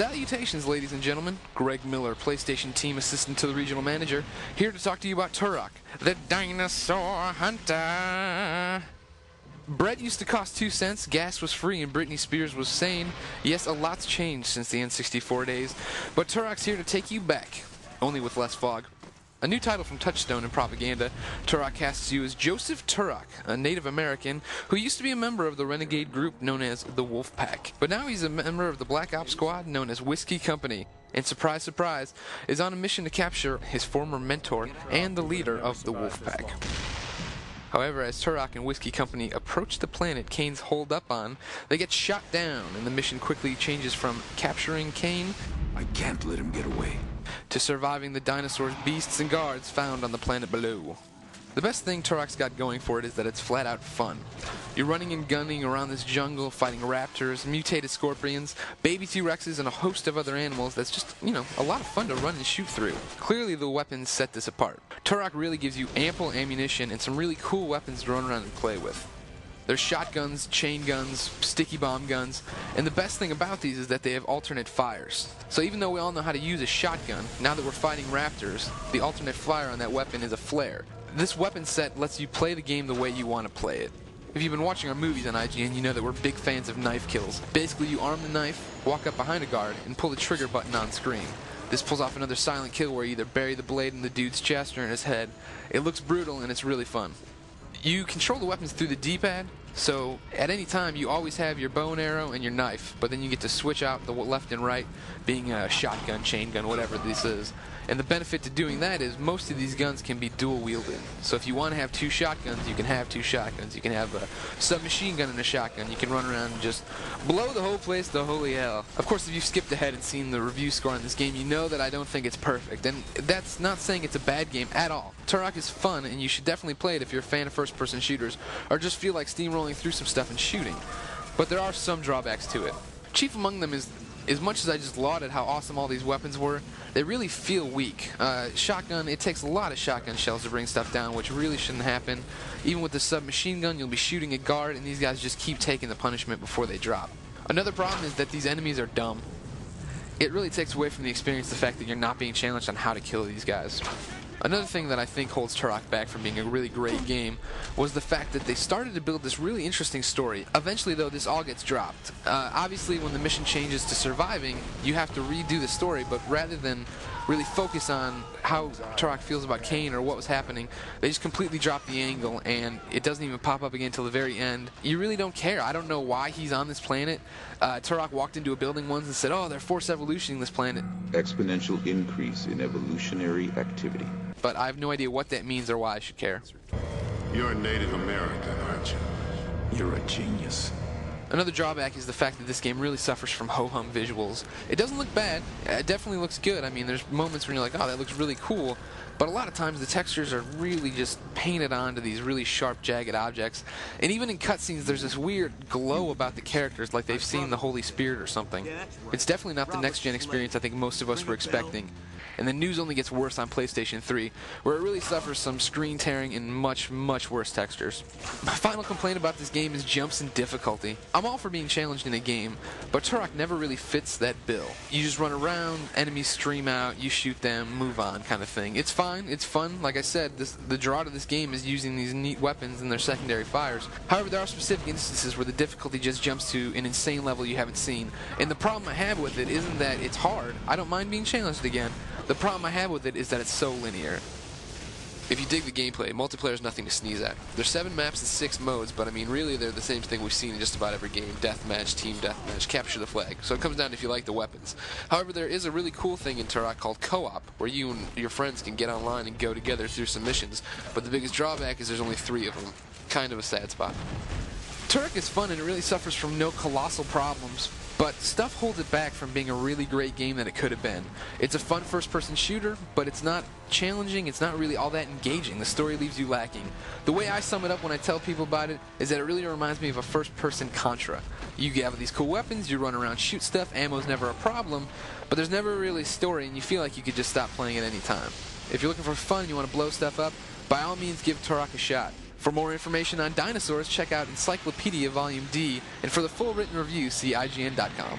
Salutations, ladies and gentlemen. Greg Miller, PlayStation Team Assistant to the Regional Manager, here to talk to you about Turok, the Dinosaur Hunter. Bread used to cost 2 cents, gas was free, and Britney Spears was sane. Yes, a lot's changed since the N64 days, but Turok's here to take you back, only with less fog. A new title from Touchstone in Propaganda, Turok casts you as Joseph Turok, a Native American who used to be a member of the renegade group known as the Wolf Pack. But now he's a member of the Black Ops Squad known as Whiskey Company, and surprise, surprise, is on a mission to capture his former mentor and the leader of the Wolf Pack. However, as Turok and Whiskey Company approach the planet Kane's holed up on, they get shot down, and the mission quickly changes from capturing Kane, I can't let him get away, to surviving the dinosaurs, beasts, and guards found on the planet below. The best thing Turok's got going for it is that it's flat out fun. You're running and gunning around this jungle, fighting raptors, mutated scorpions, baby T-Rexes, and a host of other animals that's just, a lot of fun to run and shoot through. Clearly the weapons set this apart. Turok really gives you ample ammunition and some really cool weapons to run around and play with. There's shotguns, chain guns, sticky bomb guns, and the best thing about these is that they have alternate fires. So even though we all know how to use a shotgun, now that we're fighting raptors, the alternate fire on that weapon is a flare. This weapon set lets you play the game the way you want to play it. If you've been watching our movies on IGN, you know that we're big fans of knife kills. Basically, you arm the knife, walk up behind a guard, and pull the trigger button on screen. This pulls off another silent kill where you either bury the blade in the dude's chest or in his head. It looks brutal and it's really fun. You control the weapons through the D-pad, so at any time you always have your bow and arrow and your knife, but then you get to switch out the left and right, being a shotgun, chain gun, whatever this is. And the benefit to doing that is most of these guns can be dual wielded. So if you want to have 2 shotguns, you can have 2 shotguns. You can have a submachine gun and a shotgun. You can run around and just blow the whole place to holy hell. Of course, if you've skipped ahead and seen the review score on this game, you know that I don't think it's perfect. And that's not saying it's a bad game at all. Turok is fun, and you should definitely play it if you're a fan of first-person shooters, or just feel like steamrolling through some stuff and shooting. But there are some drawbacks to it. Chief among them is, as much as I just lauded how awesome all these weapons were, they really feel weak. Shotgun, it takes a lot of shotgun shells to bring stuff down, which really shouldn't happen. Even with the submachine gun, you'll be shooting a guard, and these guys just keep taking the punishment before they drop. Another problem is that these enemies are dumb. It really takes away from the experience the fact that you're not being challenged on how to kill these guys. Another thing that I think holds Turok back from being a really great game was the fact that they started to build this really interesting story. Eventually, though, this all gets dropped. Obviously, when the mission changes to surviving, you have to redo the story, but rather than really focus on how Turok feels about Kane or what was happening, they just completely drop the angle, and it doesn't even pop up again until the very end. You really don't care. I don't know why he's on this planet. Turok walked into a building once and said, "Oh, they're force evolutioning this planet." exponential increase in evolutionary activity. But I have no idea what that means or why I should care. You're a Native American, aren't you? You're a genius. Another drawback is the fact that this game really suffers from ho-hum visuals. It doesn't look bad. It definitely looks good. I mean, there's moments when you're like, oh, that looks really cool. But a lot of times the textures are really just painted onto these really sharp, jagged objects. And even in cutscenes, there's this weird glow about the characters, like they've seen the Holy Spirit or something. It's definitely not the next-gen experience I think most of us were expecting. And the news only gets worse on PlayStation 3, where it really suffers some screen tearing and much, much worse textures. My final complaint about this game is jumps and difficulty. I'm all for being challenged in a game, but Turok never really fits that bill. You just run around, enemies stream out, you shoot them, move on kind of thing. It's fine, it's fun. Like I said, the draw to this game is using these neat weapons and their secondary fires. However, there are specific instances where the difficulty just jumps to an insane level you haven't seen. And the problem I have with it isn't that it's hard. I don't mind being challenged again. The problem I have with it is that it's so linear. If you dig the gameplay, multiplayer is nothing to sneeze at. There's 7 maps and 6 modes, but I mean, really, they're the same thing we've seen in just about every game. Deathmatch, team deathmatch, capture the flag. So it comes down to if you like the weapons. However, there is a really cool thing in Turok called co-op, where you and your friends can get online and go together through some missions. But the biggest drawback is there's only 3 of them. Kind of a sad spot. Turok is fun and it really suffers from no colossal problems, but stuff holds it back from being a really great game that it could have been. It's a fun first-person shooter, but it's not challenging, it's not really all that engaging. The story leaves you lacking. The way I sum it up when I tell people about it is that it really reminds me of a first-person Contra. You have these cool weapons, you run around, shoot stuff, ammo's never a problem, but there's never really a story and you feel like you could just stop playing at any time. If you're looking for fun and you want to blow stuff up, by all means give Turok a shot. For more information on dinosaurs, check out Encyclopedia Volume D, and for the full written review, see IGN.com.